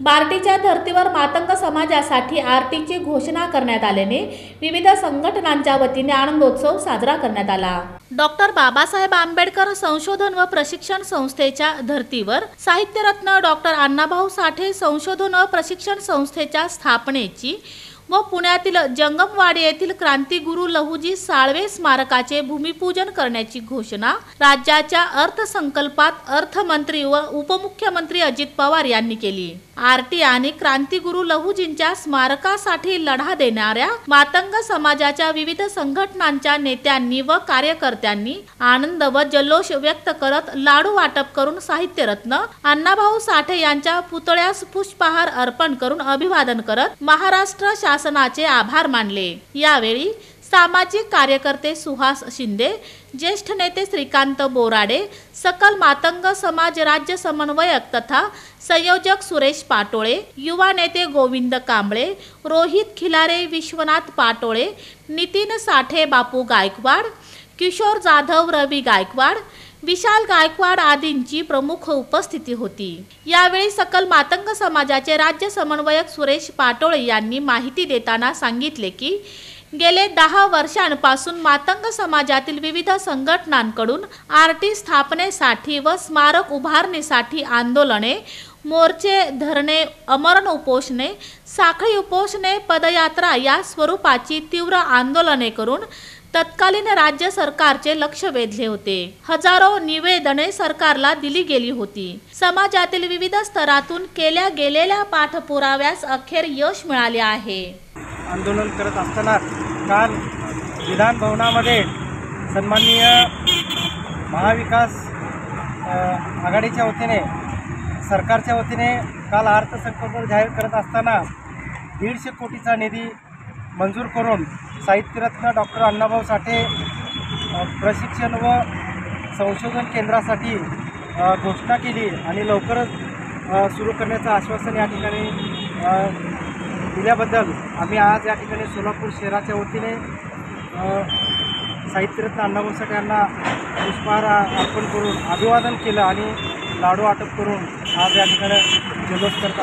बार्टीच्या धर्तीवर मातंग समाजासाठी आरटीची घोषणा करण्यात आल्याने विविध संघटनांच्या वतीने आनंदोत्सव साजरा करण्यात आला। डॉक्टर बाबासाहेब आंबेडकर संशोधन व प्रशिक्षण संस्थेच्या धर्तीवर साहित्यरत्न डॉक्टर अण्णाभाऊ साठे संशोधन व प्रशिक्षण संस्थेच्या स्थापनेची व पुण्यातील जंगमवाडी येथील क्रांतिगुरू लहुजी साळवे स्मारकाचे भूमिपूजन करण्याची घोषणा राज्याच्या अर्थसंकल्पात अर्थमंत्री व उपमुख्यमंत्री अजित पवार यांनी केली। आरटी आणि क्रांतिगुरू लहुजींच्या स्मारकासाठी लढा देणाऱ्या मातंग समाजाच्या विविध संघटनांच्या नेत्यांनी व कार्यकर्त्यांनी आनंद व जल्लोष व्यक्त करत लाडू वाटप करून साहित्यरत्न अण्णाभाऊ साठे यांच्या पुतळ्यास पुष्पहार अर्पण करून अभिवादन करत महाराष्ट्र शासनाचे आभार मानले। यावेळी सामाजिक कार्यकर्ते सुहास शिंदे, ज्येष्ठ नेते श्रीकांत बोराडे, सकल मातंग समाज राज्य समन्वयक तथा संयोजक सुरेश पाटोळे, युवा नेते गोविंद कांबळे, रोहित खिलारे, विश्वनाथ पाटोळे, नितीन साठे, बापू गायकवाड, किशोर जाधव, रवी गायकवाड, विशाल गायकवाड आदींची प्रमुख उपस्थिती होती। यावेळी सकल मातंग समाजाचे राज्य समन्वयक सुरेश पाटोळे यांनी माहिती देताना सांगितले की गेले 10 वर्षांपासून मातंग समाजातील विविध संघटनांकडून आरटी स्थापनेसाठी व स्मारक उभारणीसाठी आंदोलने, मोर्चे, धरणे, आमरण उपोषणे, साखळी उपोषणे, पदयात्रा या स्वरूपाची तीव्र आंदोलने करून तत्कालीन राज्य सरकारचे लक्ष वेधले होते। हजारो निवेदने सरकारला दिली गेली होती। समाजातील विविध स्तरातून केल्या गेलेल्या पाठपुराव्यास अखेर यश मिळाले आहे। आंदोलन करत असताना काल विधान भवनामध्ये सन्माननीय महाविकास आघाडीच्या वतीने सरकारच्या वतीने काल अर्थसंकल्प जाहीर करत असताना 150 कोटीचा निधी मंजूर करून साहित्यरत्न डॉक्टर अण्णाभाऊ साठे प्रशिक्षण व संशोधन केंद्रासाठी घोषणा केली आणि लवकरच सुरू करण्याचं आश्वासन या ठिकाणी दिल्याबद्दल आम्ही आज या ठिकाणी सोलापूर शहराच्या वतीने साहित्यरत्न अण्णाभाऊ साठे यांना पुष्पहार अर्पण करून अभिवादन केलं आणि लाडू वाटप करून आज या ठिकाणी जल्लोष करतात।